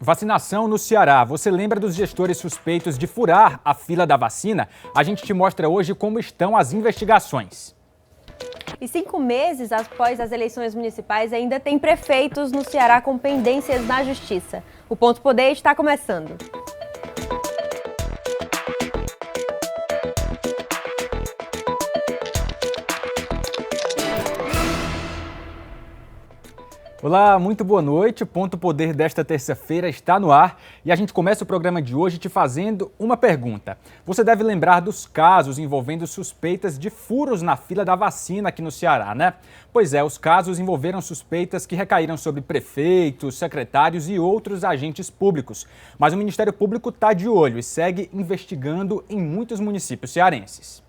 Vacinação no Ceará. Você lembra dos gestores suspeitos de furar a fila da vacina? A gente te mostra hoje como estão as investigações. E 5 meses após as eleições municipais, ainda tem prefeitos no Ceará com pendências na Justiça. O Ponto Poder está começando. Olá, muito boa noite. O Ponto Poder desta terça-feira está no ar e a gente começa o programa de hoje te fazendo uma pergunta. Você deve lembrar dos casos envolvendo suspeitas de furos na fila da vacina aqui no Ceará, né? Pois é, os casos envolveram suspeitas que recaíram sobre prefeitos, secretários e outros agentes públicos. Mas o Ministério Público está de olho e segue investigando em muitos municípios cearenses.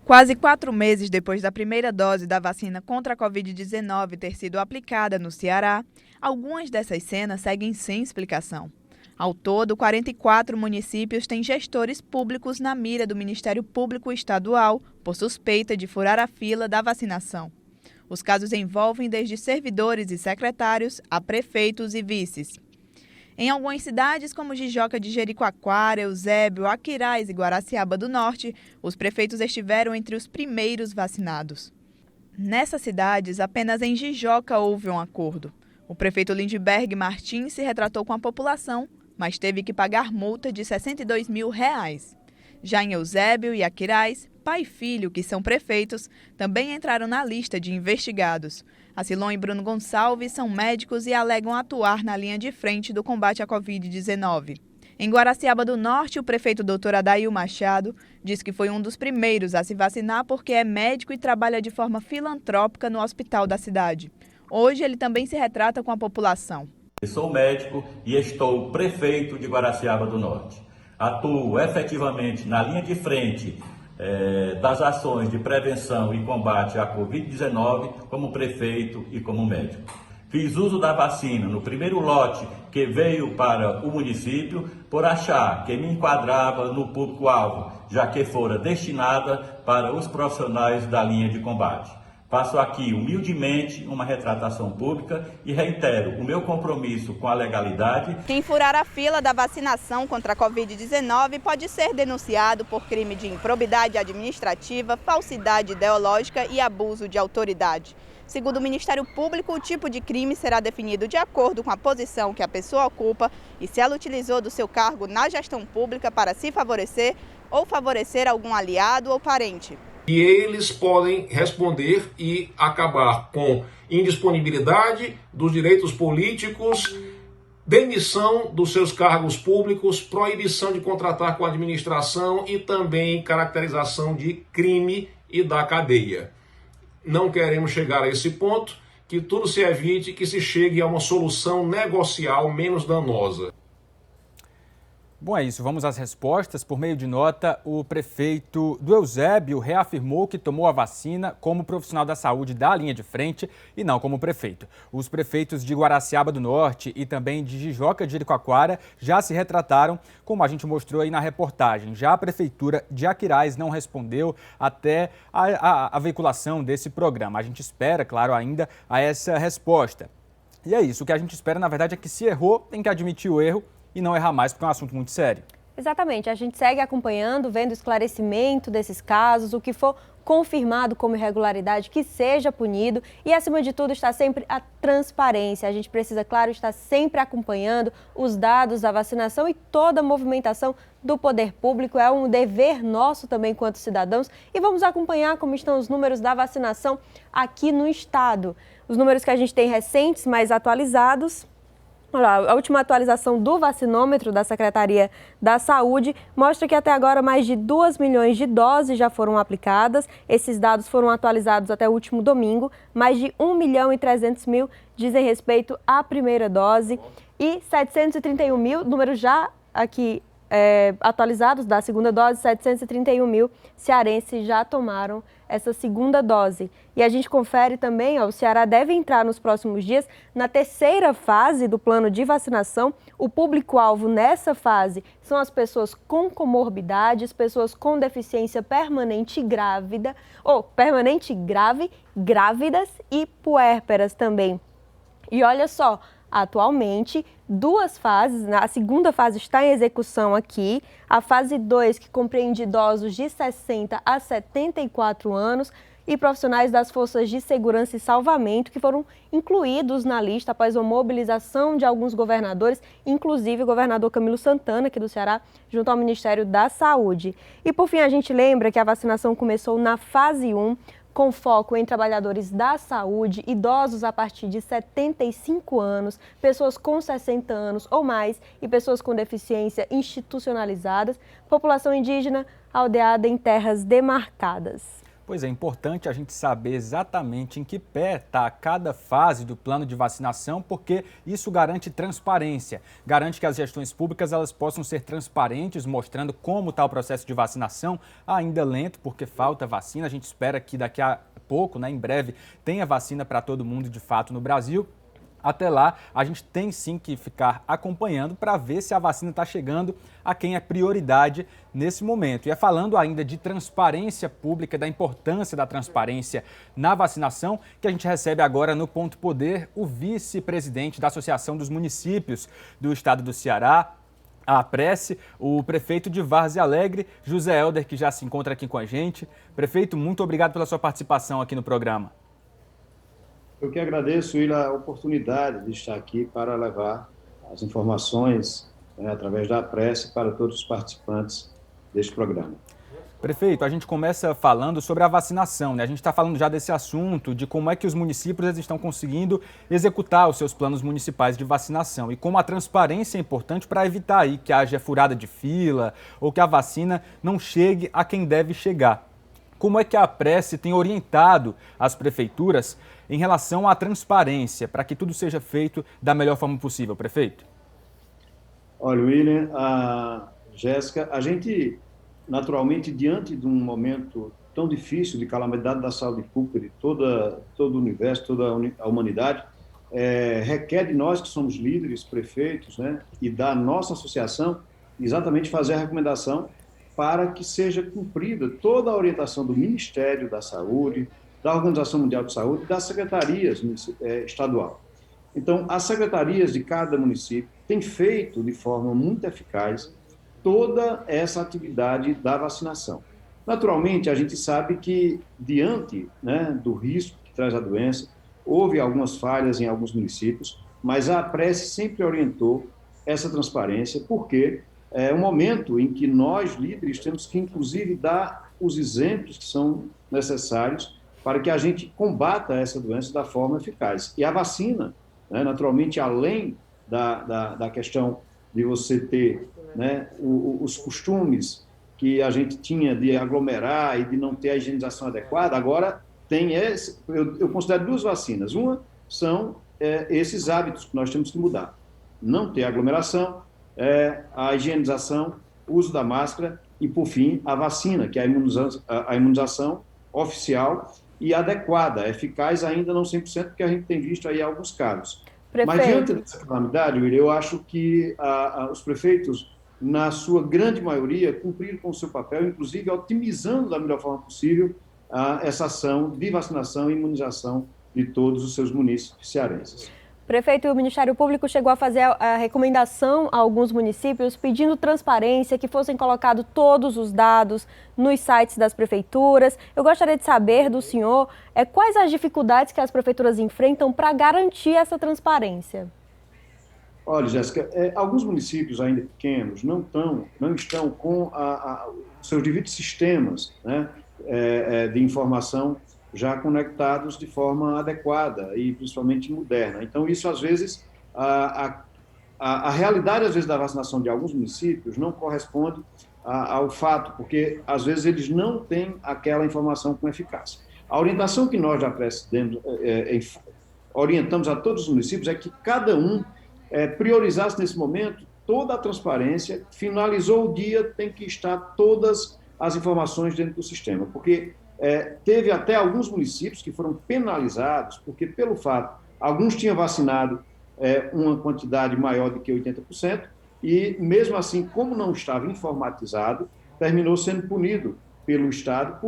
Quase 4 meses depois da primeira dose da vacina contra a Covid-19 ter sido aplicada no Ceará, algumas dessas cenas seguem sem explicação. Ao todo, 44 municípios têm gestores públicos na mira do Ministério Público Estadual por suspeita de furar a fila da vacinação. Os casos envolvem desde servidores e secretários a prefeitos e vices. Em algumas cidades, como Jijoca de Jericoacoara, Eusébio, Aquiraz e Guaraciaba do Norte, os prefeitos estiveram entre os primeiros vacinados. Nessas cidades, apenas em Jijoca houve um acordo. O prefeito Lindbergh Martins se retratou com a população, mas teve que pagar multa de R$ 62 mil. Já em Eusébio e Aquiraz, pai e filho, que são prefeitos, também entraram na lista de investigados. Acilon e Bruno Gonçalves são médicos e alegam atuar na linha de frente do combate à Covid-19. Em Guaraciaba do Norte, o prefeito Dr. Adail Machado diz que foi um dos primeiros a se vacinar porque é médico e trabalha de forma filantrópica no hospital da cidade. Hoje, ele também se retrata com a população. Eu sou médico e estou prefeito de Guaraciaba do Norte. Atuo efetivamente na linha de frente das ações de prevenção e combate à Covid-19 como prefeito e como médico. Fiz uso da vacina no primeiro lote que veio para o município por achar que me enquadrava no público-alvo, já que fora destinada para os profissionais da linha de combate. Faço aqui humildemente uma retratação pública e reitero o meu compromisso com a legalidade. Quem furar a fila da vacinação contra a Covid-19 pode ser denunciado por crime de improbidade administrativa, falsidade ideológica e abuso de autoridade. Segundo o Ministério Público, o tipo de crime será definido de acordo com a posição que a pessoa ocupa e se ela utilizou do seu cargo na gestão pública para se favorecer ou favorecer algum aliado ou parente. E eles podem responder e acabar com indisponibilidade dos direitos políticos, demissão dos seus cargos públicos, proibição de contratar com a administração e também caracterização de crime e da cadeia. Não queremos chegar a esse ponto, que tudo se evite, que se chegue a uma solução negocial menos danosa. Bom, é isso. Vamos às respostas. Por meio de nota, o prefeito do Eusébio reafirmou que tomou a vacina como profissional da saúde da linha de frente e não como prefeito. Os prefeitos de Guaraciaba do Norte e também de Jijoca de Jericoacoara já se retrataram, como a gente mostrou aí na reportagem. Já a prefeitura de Aquiraz não respondeu até a veiculação desse programa. A gente espera, claro, ainda a essa resposta. E é isso. O que a gente espera, na verdade, é que se errou, tem que admitir o erro e não errar mais, porque é um assunto muito sério. Exatamente, a gente segue acompanhando, vendo o esclarecimento desses casos, o que for confirmado como irregularidade, que seja punido e, acima de tudo, está sempre a transparência. A gente precisa, claro, estar sempre acompanhando os dados da vacinação e toda a movimentação do poder público. É um dever nosso também, enquanto cidadãos, e vamos acompanhar como estão os números da vacinação aqui no estado. Os números que a gente tem recentes, mais atualizados. Olha lá, a última atualização do vacinômetro da Secretaria da Saúde mostra que até agora mais de 2 milhões de doses já foram aplicadas. Esses dados foram atualizados até o último domingo. Mais de 1 milhão e 300 mil dizem respeito à primeira dose e 731 mil, números já aqui atualizados da segunda dose, 731 mil cearenses já tomaram essa segunda dose. E a gente confere também, o Ceará deve entrar nos próximos dias na terceira fase do plano de vacinação. O público-alvo nessa fase são as pessoas com comorbidades, pessoas com deficiência permanente grávida, ou permanente grave, grávidas e puérperas também. E olha só, atualmente, duas fases. A segunda fase está em execução aqui. A fase 2, que compreende idosos de 60 a 74 anos e profissionais das forças de segurança e salvamento, que foram incluídos na lista após uma mobilização de alguns governadores, inclusive o governador Camilo Santana, aqui do Ceará, junto ao Ministério da Saúde. E, por fim, a gente lembra que a vacinação começou na fase 1, com foco em trabalhadores da saúde, idosos a partir de 75 anos, pessoas com 60 anos ou mais e pessoas com deficiência institucionalizadas, população indígena aldeada em terras demarcadas. Pois é, importante a gente saber exatamente em que pé está cada fase do plano de vacinação, porque isso garante transparência, garante que as gestões públicas elas possam ser transparentes, mostrando como está o processo de vacinação, ainda lento, porque falta vacina. A gente espera que daqui a pouco, em breve, tenha vacina para todo mundo de fato no Brasil. Até lá, a gente tem sim que ficar acompanhando para ver se a vacina está chegando a quem é prioridade nesse momento. E é falando ainda de transparência pública, da importância da transparência na vacinação, que a gente recebe agora no Ponto Poder o vice-presidente da Associação dos Municípios do Estado do Ceará, a APRESSE, o prefeito de Várzea Alegre, José Helder, que já se encontra aqui com a gente. Prefeito, muito obrigado pela sua participação aqui no programa. Eu que agradeço, Will, a oportunidade de estar aqui para levar as informações através da APRESSE para todos os participantes deste programa. Prefeito, a gente começa falando sobre a vacinação, A gente está falando já desse assunto, de como é que os municípios estão conseguindo executar os seus planos municipais de vacinação e como a transparência é importante para evitar aí que haja furada de fila ou que a vacina não chegue a quem deve chegar. Como é que a APRESSE tem orientado as prefeituras em relação à transparência, para que tudo seja feito da melhor forma possível, prefeito? Olha, William, a Jéssica, a gente, naturalmente, diante de um momento tão difícil de calamidade da saúde pública de todo o universo, toda a humanidade, requer de nós que somos líderes, prefeitos, e da nossa associação, exatamente fazer a recomendação para que seja cumprida toda a orientação do Ministério da Saúde, da Organização Mundial de Saúde e das secretarias estadual. Então, as secretarias de cada município têm feito de forma muito eficaz toda essa atividade da vacinação. Naturalmente, a gente sabe que, diante do risco que traz a doença, houve algumas falhas em alguns municípios, mas a APRESSE sempre orientou essa transparência, porque é um momento em que nós, líderes, temos que, inclusive, dar os exemplos que são necessários para que a gente combata essa doença da forma eficaz. E a vacina, naturalmente, além da questão de você ter os costumes que a gente tinha de aglomerar e de não ter a higienização adequada, agora tem eu considero duas vacinas. Uma são esses hábitos que nós temos que mudar. Não ter aglomeração, a higienização, o uso da máscara e, por fim, a vacina, que é a imunização oficial e adequada, eficaz ainda não 100%, porque a gente tem visto aí alguns casos. Prefeito. Mas diante dessa calamidade, William, eu acho que os prefeitos, na sua grande maioria, cumpriram com o seu papel, inclusive otimizando da melhor forma possível essa ação de vacinação e imunização de todos os seus municípios cearenses. Prefeito, o Ministério Público chegou a fazer a recomendação a alguns municípios pedindo transparência, que fossem colocados todos os dados nos sites das prefeituras. Eu gostaria de saber do senhor quais as dificuldades que as prefeituras enfrentam para garantir essa transparência. Olha, Jéssica, alguns municípios ainda pequenos não estão com os seus devidos sistemas de informação já conectados de forma adequada e principalmente moderna. Então, isso, às vezes, a realidade, às vezes, da vacinação de alguns municípios não corresponde ao fato, porque, às vezes, eles não têm aquela informação com eficácia. A orientação que nós da APRESSE orientamos a todos os municípios é que cada um priorizasse, nesse momento, toda a transparência. Finalizou o dia, tem que estar todas as informações dentro do sistema, porque teve até alguns municípios que foram penalizados, porque pelo fato, alguns tinham vacinado uma quantidade maior do que 80%, e mesmo assim, como não estava informatizado, terminou sendo punido pelo Estado,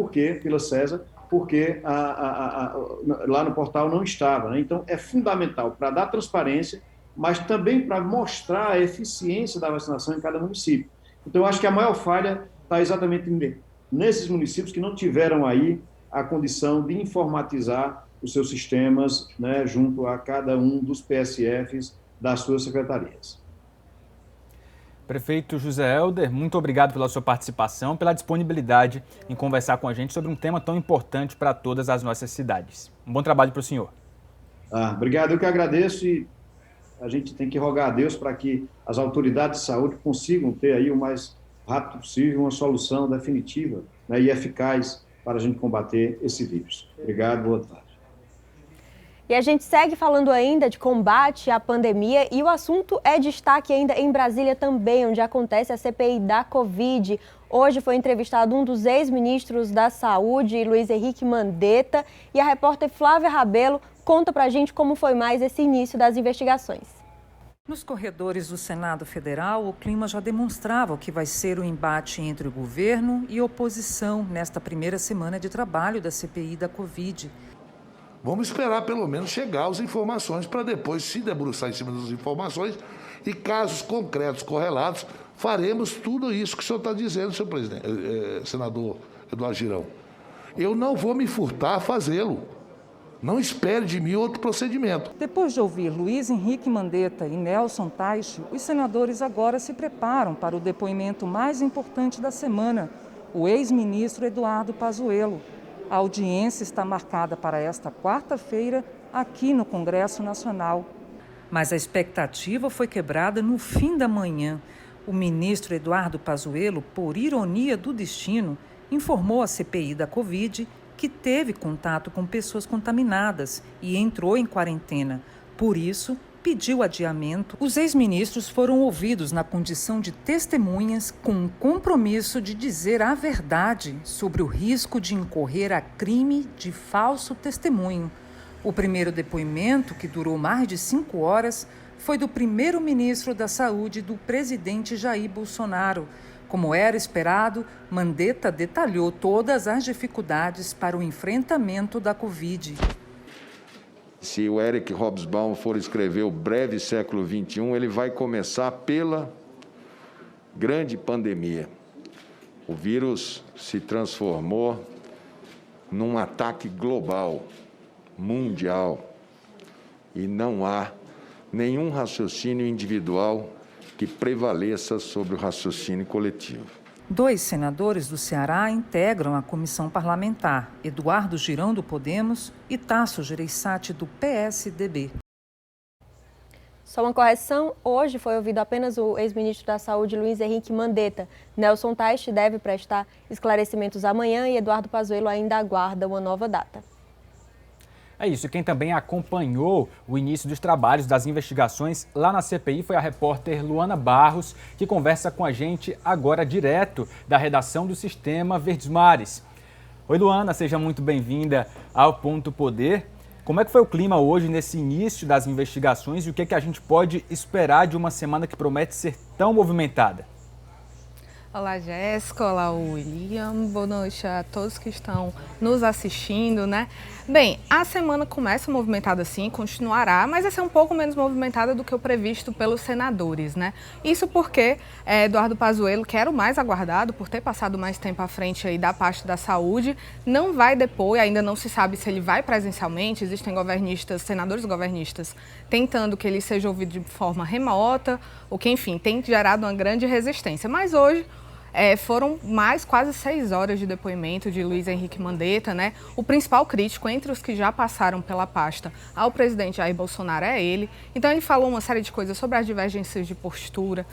pela CESA, porque lá no portal não estava. Então, é fundamental para dar transparência mas também para mostrar a eficiência da vacinação em cada município. Então, eu acho que a maior falha está exatamente nesses municípios que não tiveram aí a condição de informatizar os seus sistemas, né, junto a cada um dos PSFs das suas secretarias. Prefeito José Helder, muito obrigado pela sua participação, pela disponibilidade em conversar com a gente sobre um tema tão importante para todas as nossas cidades. Um bom trabalho para o senhor. Obrigado, eu que agradeço, e a gente tem que rogar a Deus para que as autoridades de saúde consigam ter aí o mais rápido possível uma solução definitiva, né, e eficaz para a gente combater esse vírus. Obrigado, boa tarde. E a gente segue falando ainda de combate à pandemia e o assunto é destaque ainda em Brasília também, onde acontece a CPI da Covid. Hoje foi entrevistado um dos ex-ministros da Saúde, Luiz Henrique Mandetta, e a repórter Flávia Rabelo conta pra gente como foi mais esse início das investigações. Nos corredores do Senado Federal, o clima já demonstrava o que vai ser o embate entre o governo e oposição nesta primeira semana de trabalho da CPI da Covid. Vamos esperar pelo menos chegar às informações para depois se debruçar em cima das informações e casos concretos correlatos, faremos tudo isso que o senhor está dizendo, senhor presidente, senador Eduardo Girão. Eu não vou me furtar a fazê-lo. Não espere de mim outro procedimento. Depois de ouvir Luiz Henrique Mandetta e Nelson Teich, os senadores agora se preparam para o depoimento mais importante da semana, o ex-ministro Eduardo Pazuello. A audiência está marcada para esta quarta-feira aqui no Congresso Nacional. Mas a expectativa foi quebrada no fim da manhã. O ministro Eduardo Pazuello, por ironia do destino, informou à CPI da Covid que teve contato com pessoas contaminadas e entrou em quarentena. Por isso, pediu adiamento. Os ex-ministros foram ouvidos na condição de testemunhas com o compromisso de dizer a verdade sobre o risco de incorrer a crime de falso testemunho. O primeiro depoimento, que durou mais de 5 horas, foi do primeiro-ministro da Saúde do presidente Jair Bolsonaro. Como era esperado, Mandetta detalhou todas as dificuldades para o enfrentamento da Covid. Se o Eric Hobsbawm for escrever o breve século XXI, ele vai começar pela grande pandemia. O vírus se transformou num ataque global, mundial, e não há nenhum raciocínio individual que prevaleça sobre o raciocínio coletivo. 2 senadores do Ceará integram a comissão parlamentar, Eduardo Girão, do Podemos, e Tasso Gereissati, do PSDB. Só uma correção, hoje foi ouvido apenas o ex-ministro da Saúde, Luiz Henrique Mandetta. Nelson Teich deve prestar esclarecimentos amanhã e Eduardo Pazuello ainda aguarda uma nova data. É isso, e quem também acompanhou o início dos trabalhos das investigações lá na CPI foi a repórter Luana Barros, que conversa com a gente agora direto da redação do Sistema Verdes Mares. Oi, Luana, seja muito bem-vinda ao Ponto Poder. Como é que foi o clima hoje nesse início das investigações e o que a gente pode esperar de uma semana que promete ser tão movimentada? Olá, Jéssica. Olá, William. Boa noite a todos que estão nos assistindo, né? Bem, a semana começa movimentada sim, continuará, mas vai ser um pouco menos movimentada do que o previsto pelos senadores, né? Isso porque Eduardo Pazuello, que era o mais aguardado por ter passado mais tempo à frente aí da pasta da saúde, não vai depor, ainda não se sabe se ele vai presencialmente. Existem senadores governistas, tentando que ele seja ouvido de forma remota, o que, enfim, tem gerado uma grande resistência. Mas hoje foram mais quase 6 horas de depoimento de Luiz Henrique Mandetta, né? O principal crítico entre os que já passaram pela pasta ao presidente Jair Bolsonaro é ele. Então ele falou uma série de coisas sobre as divergências de postura,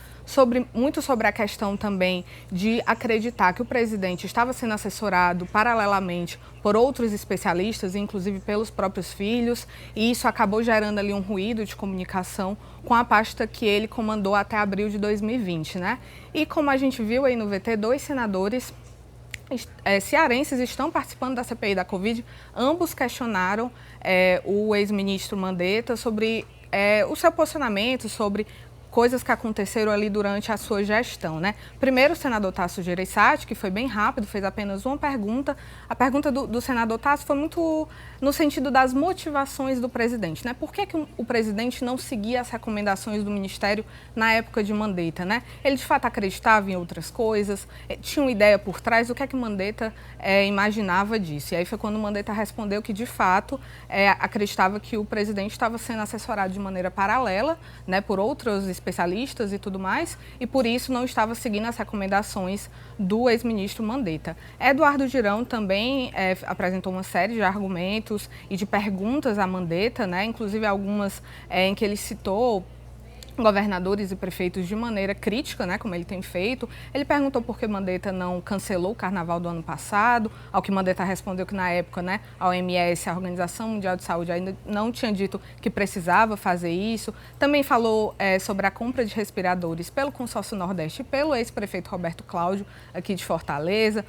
muito sobre a questão também de acreditar que o presidente estava sendo assessorado paralelamente por outros especialistas, inclusive pelos próprios filhos, e isso acabou gerando ali um ruído de comunicação com a pasta que ele comandou até abril de 2020, né? E como a gente viu aí no VT, 2 senadores cearenses estão participando da CPI da Covid. Ambos questionaram o ex-ministro Mandetta sobre o seu posicionamento, sobre coisas que aconteceram ali durante a sua gestão, né? Primeiro, o senador Tasso Gereissati, que foi bem rápido, fez apenas uma pergunta. A pergunta do senador Tasso foi muito no sentido das motivações do presidente, né? Por que o presidente não seguia as recomendações do Ministério na época de Mandetta, né? Ele, de fato, acreditava em outras coisas, tinha uma ideia por trás do que é que Mandetta imaginava disso. E aí foi quando Mandetta respondeu que, de fato, acreditava que o presidente estava sendo assessorado de maneira paralela, né, por outros especialistas e tudo mais, e por isso não estava seguindo as recomendações do ex-ministro Mandetta. Eduardo Girão também apresentou uma série de argumentos e de perguntas a Mandetta, né, inclusive algumas em que ele citou governadores e prefeitos de maneira crítica, né, como ele tem feito. Ele perguntou por que Mandetta não cancelou o carnaval do ano passado, ao que Mandetta respondeu que na época, né, a OMS, a Organização Mundial de Saúde, ainda não tinha dito que precisava fazer isso. Também falou sobre a compra de respiradores pelo Consórcio Nordeste e pelo ex-prefeito Roberto Cláudio, aqui de Fortaleza.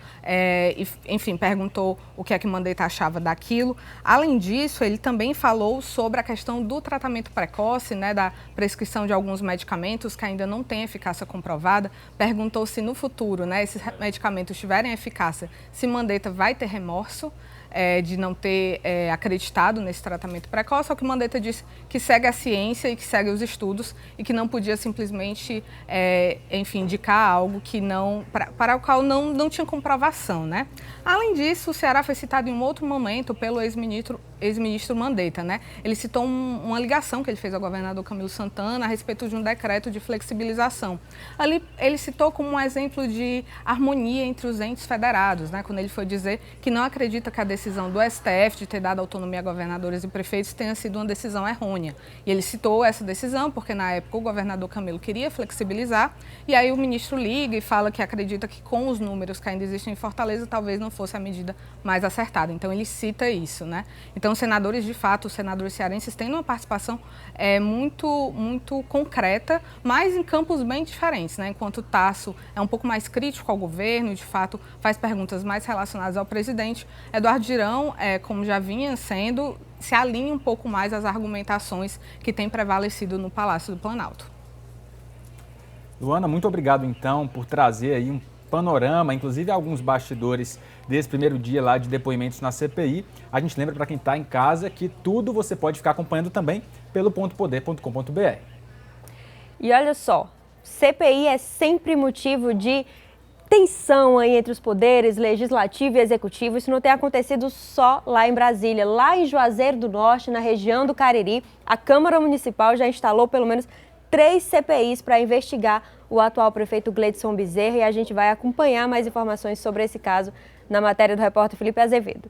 Enfim, perguntou o que é que Mandetta achava daquilo. Além disso, ele também falou sobre a questão do tratamento precoce, né, da prescrição de alguns medicamentos que ainda não têm eficácia comprovada. Perguntou se no futuro, né, esses medicamentos tiverem eficácia, se Mandetta vai ter remorso de não ter acreditado nesse tratamento precoce, ou que Mandetta disse que segue a ciência e que segue os estudos e que não podia simplesmente, enfim, indicar algo que não, para o qual não tinha comprovação, né? Além disso, o Ceará foi citado em um outro momento pelo ex-ministro Mandetta, né? Ele citou uma ligação que ele fez ao governador Camilo Santana a respeito de um decreto de flexibilização. Ali ele citou como um exemplo de harmonia entre os entes federados, né? Quando ele foi dizer que não acredita que a decisão do STF de ter dado autonomia a governadores e prefeitos tenha sido uma decisão errônea. E ele citou essa decisão porque na época o governador Camilo queria flexibilizar e aí o ministro liga e fala que acredita que com os números que ainda existem em Fortaleza talvez não fosse a medida mais acertada. Então ele cita isso, né? Então, os senadores, de fato, os senadores cearenses têm uma participação muito concreta, mas em campos bem diferentes, né? Enquanto o Tasso é um pouco mais crítico ao governo, de fato, faz perguntas mais relacionadas ao presidente, Eduardo Girão, como já vinha sendo, se alinha um pouco mais às argumentações que têm prevalecido no Palácio do Planalto. Luana, muito obrigado, então, por trazer aí um panorama, inclusive alguns bastidores desse primeiro dia lá de depoimentos na CPI. A gente lembra para quem está em casa que tudo você pode ficar acompanhando também pelo pontopoder.com.br. E olha só, CPI é sempre motivo de tensão aí entre os poderes legislativo e executivo. Isso não tem acontecido só lá em Brasília. Lá em Juazeiro do Norte, na região do Cariri, a Câmara Municipal já instalou pelo menos 3 CPIs para investigar o atual prefeito Gleidson Bezerra e a gente vai acompanhar mais informações sobre esse caso na matéria do repórter Felipe Azevedo.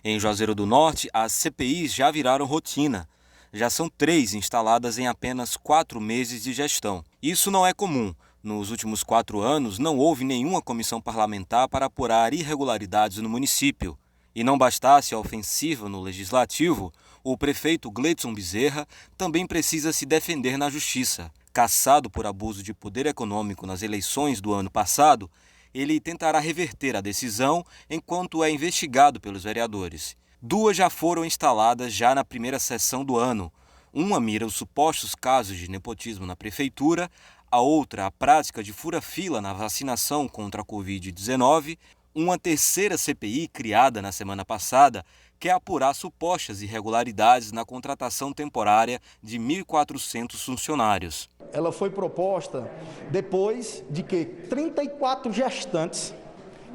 Em Juazeiro do Norte, as CPIs já viraram rotina. Já são 3 instaladas em apenas 4 meses de gestão. Isso não é comum. Nos últimos 4 anos, não houve nenhuma comissão parlamentar para apurar irregularidades no município. E não bastasse a ofensiva no legislativo, o prefeito Gleidson Bezerra também precisa se defender na justiça. Cassado por abuso de poder econômico nas eleições do ano passado, ele tentará reverter a decisão enquanto é investigado pelos vereadores. 2 já foram instaladas já na primeira sessão do ano. Uma mira os supostos casos de nepotismo na prefeitura, a outra a prática de fura-fila na vacinação contra a Covid-19. Uma terceira CPI, criada na semana passada, quer apurar supostas irregularidades na contratação temporária de 1.400 funcionários. Ela foi proposta depois de que 34 gestantes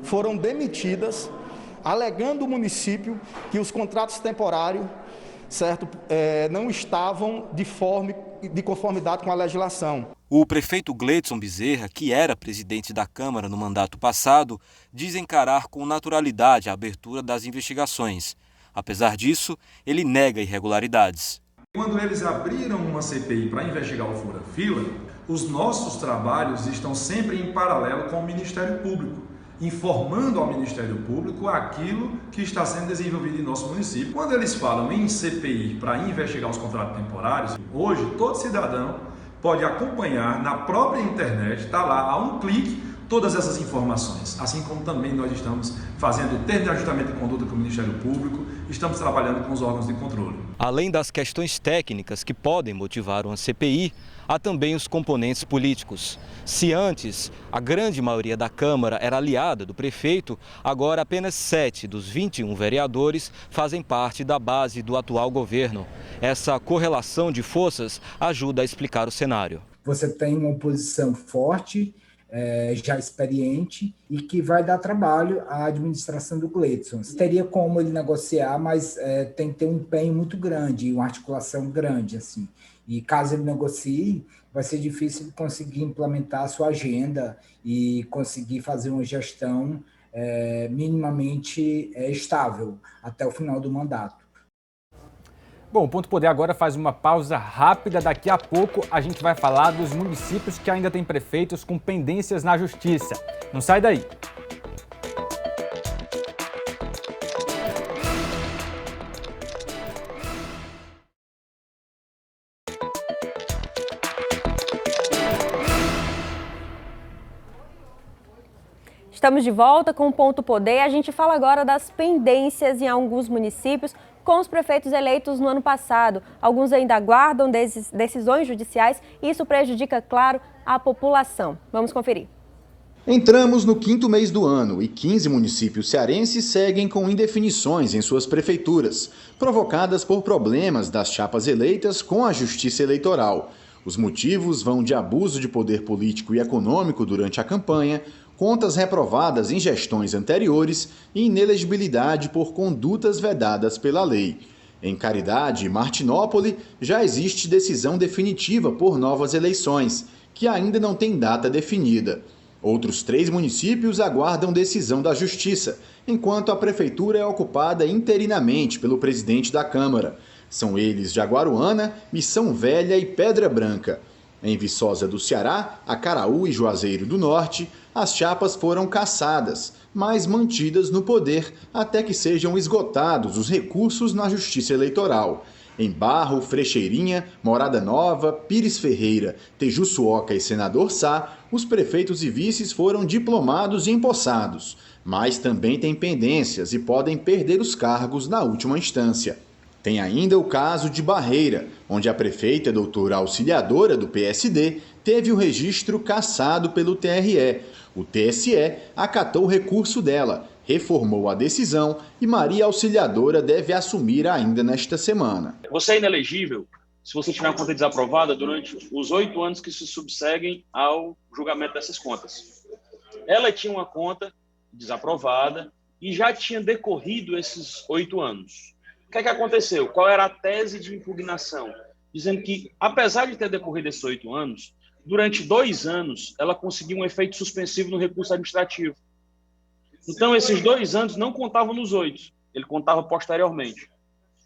foram demitidas, alegando o município que os contratos temporários, certo, não estavam de conformidade com a legislação. O prefeito Gleidson Bezerra, que era presidente da Câmara no mandato passado, diz encarar com naturalidade a abertura das investigações. Apesar disso, ele nega irregularidades. Quando eles abriram uma CPI para investigar o fura-fila, os nossos trabalhos estão sempre em paralelo com o Ministério Público, informando ao Ministério Público aquilo que está sendo desenvolvido em nosso município. Quando eles falam em CPI para investigar os contratos temporários, hoje todo cidadão pode acompanhar na própria internet, está lá a um clique, todas essas informações, assim como também nós estamos fazendo o termo de ajustamento de conduta com o Ministério Público, estamos trabalhando com os órgãos de controle. Além das questões técnicas que podem motivar uma CPI, há também os componentes políticos. Se antes a grande maioria da Câmara era aliada do prefeito, agora apenas 7 dos 21 vereadores fazem parte da base do atual governo. Essa correlação de forças ajuda a explicar o cenário. Você tem uma oposição forte, já experiente, e que vai dar trabalho à administração do Gleidson. Teria como ele negociar, mas tem que ter um empenho muito grande, uma articulação grande, assim. E caso ele negocie, vai ser difícil conseguir implementar a sua agenda e conseguir fazer uma gestão minimamente estável até o final do mandato. Bom, o Ponto Poder agora faz uma pausa rápida. Daqui a pouco a gente vai falar dos municípios que ainda têm prefeitos com pendências na Justiça. Não sai daí. Estamos de volta com o Ponto Poder. A gente fala agora das pendências em alguns municípios com os prefeitos eleitos no ano passado. Alguns ainda aguardam decisões judiciais e isso prejudica, claro, a população. Vamos conferir. Entramos no 5º mês do ano e 15 municípios cearenses seguem com indefinições em suas prefeituras, provocadas por problemas das chapas eleitas com a Justiça Eleitoral. Os motivos vão de abuso de poder político e econômico durante a campanha, contas reprovadas em gestões anteriores e inelegibilidade por condutas vedadas pela lei. Em Caridade e Martinópole, já existe decisão definitiva por novas eleições, que ainda não tem data definida. Outros 3 municípios aguardam decisão da Justiça, enquanto a Prefeitura é ocupada interinamente pelo presidente da Câmara. São eles Jaguaruana, Missão Velha e Pedra Branca. Em Viçosa do Ceará, Acaraú e Juazeiro do Norte, as chapas foram cassadas, mas mantidas no poder até que sejam esgotados os recursos na Justiça Eleitoral. Em Barro, Frecheirinha, Morada Nova, Pires Ferreira, Tejuçuoca e Senador Sá, os prefeitos e vices foram diplomados e empossados, mas também têm pendências e podem perder os cargos na última instância. Tem ainda o caso de Barreira, onde a prefeita e doutora auxiliadora do PSD teve o registro cassado pelo TRE. O TSE acatou o recurso dela, reformou a decisão e Maria Auxiliadora deve assumir ainda nesta semana. Você é inelegível se você tiver uma conta desaprovada durante os 8 anos que se subseguem ao julgamento dessas contas. Ela tinha uma conta desaprovada e já tinha decorrido esses 8 anos. O que é que aconteceu? Qual era a tese de impugnação? Dizendo que, apesar de ter decorrido esses 8 anos, durante 2 anos ela conseguiu um efeito suspensivo no recurso administrativo. Então, esses 2 anos não contavam nos 8, ele contava posteriormente.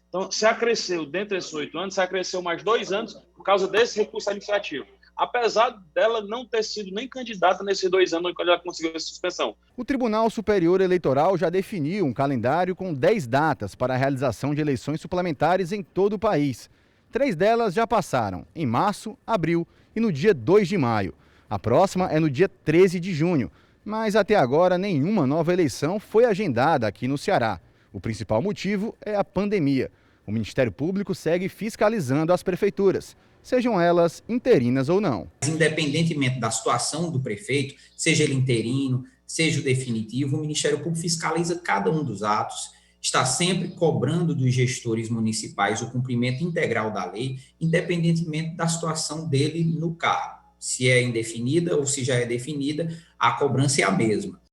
Então, se acresceu, dentro desses 8 anos, se acresceu mais 2 anos por causa desse recurso administrativo. Apesar dela não ter sido nem candidata nesses 2 anos quando ela conseguiu essa suspensão. O Tribunal Superior Eleitoral já definiu um calendário com 10 datas para a realização de eleições suplementares em todo o país. 3 delas já passaram, em março, abril e no dia 2 de maio. A próxima é no dia 13 de junho, mas até agora nenhuma nova eleição foi agendada aqui no Ceará. O principal motivo é a pandemia. O Ministério Público segue fiscalizando as prefeituras, sejam elas interinas ou não. Independentemente da situação do prefeito, seja ele interino, seja o definitivo, o Ministério Público fiscaliza cada um dos atos, está sempre cobrando dos gestores municipais o cumprimento integral da lei, independentemente da situação dele no cargo. Se é indefinida ou se já é definida, a cobrança é a mesma.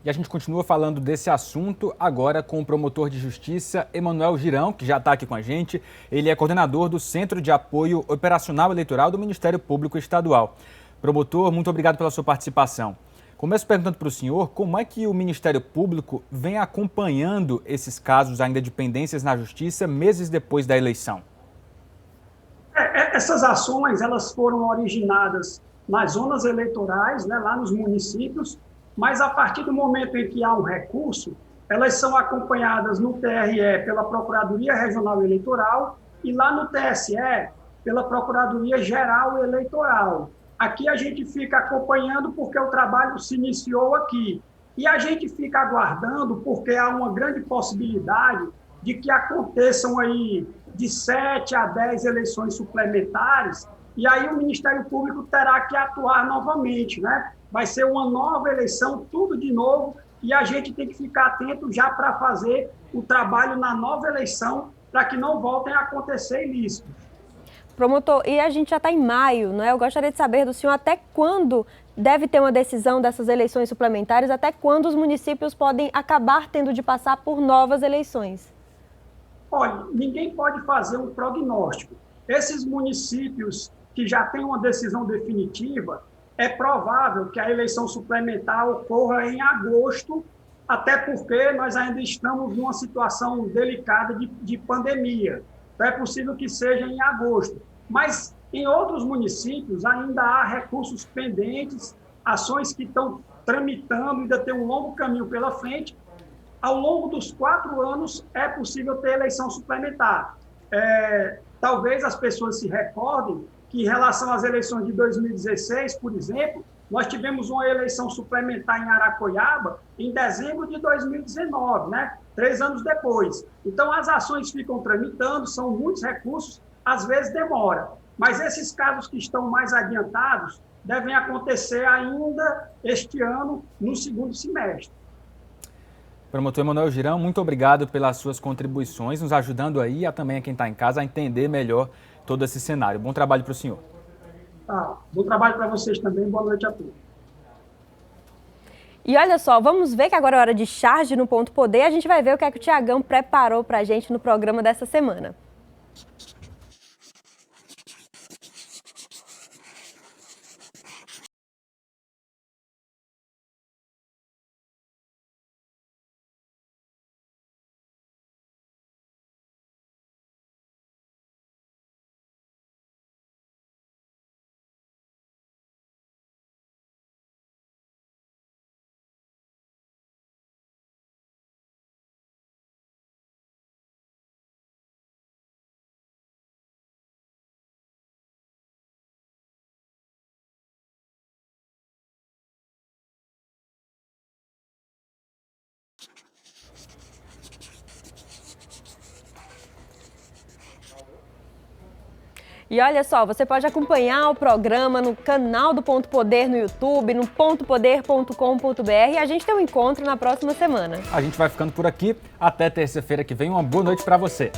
E a gente continua falando desse assunto agora com o promotor de justiça Emanuel Girão, que já está aqui com a gente. Ele é coordenador do Centro de Apoio Operacional Eleitoral do Ministério Público Estadual. Promotor, muito obrigado pela sua participação. Começo perguntando para o senhor como é que o Ministério Público vem acompanhando esses casos ainda de pendências na Justiça meses depois da eleição. Essas ações elas foram originadas nas zonas eleitorais, né, lá nos municípios, mas a partir do momento em que há um recurso, elas são acompanhadas no TRE pela Procuradoria Regional Eleitoral e lá no TSE pela Procuradoria Geral Eleitoral. aqui a gente fica acompanhando porque o trabalho se iniciou aqui. E a gente fica aguardando porque há uma grande possibilidade de que aconteçam aí de 7 a 10 eleições suplementares, e aí o Ministério Público terá que atuar novamente, né? Vai ser uma nova eleição, tudo de novo, e a gente tem que ficar atento já para fazer o trabalho na nova eleição, para que não voltem a acontecer ilícitos. Promotor, e a gente já está em maio, não é? Eu gostaria de saber do senhor até quando deve ter uma decisão dessas eleições suplementares, até quando os municípios podem acabar tendo de passar por novas eleições? Olha, ninguém pode fazer um prognóstico. Esses municípios que já têm uma decisão definitiva, é provável que a eleição suplementar ocorra em agosto, até porque nós ainda estamos numa situação delicada de pandemia. Então é possível que seja em agosto. Mas em outros municípios ainda há recursos pendentes, ações que estão tramitando, ainda tem um longo caminho pela frente. Ao longo dos 4 anos é possível ter eleição suplementar. Talvez as pessoas se recordem que em relação às eleições de 2016, por exemplo, nós tivemos uma eleição suplementar em Aracoiaba em dezembro de 2019, né? 3 anos depois. Então, as ações ficam tramitando, são muitos recursos, às vezes demora. Mas esses casos que estão mais adiantados devem acontecer ainda este ano, no segundo semestre. Promotor Emanuel Girão, muito obrigado pelas suas contribuições, nos ajudando aí e também a quem está em casa a entender melhor todo esse cenário. Bom trabalho para o senhor. Bom trabalho para vocês também. Boa noite a todos. E olha só, vamos ver que agora é hora de charge no Ponto Poder. A gente vai ver o que é que o Tiagão preparou para a gente no programa dessa semana. E olha só, você pode acompanhar o programa no canal do Ponto Poder no YouTube, no pontopoder.com.br, e a gente tem um encontro na próxima semana. A gente vai ficando por aqui. Até terça-feira que vem. Uma boa noite para você.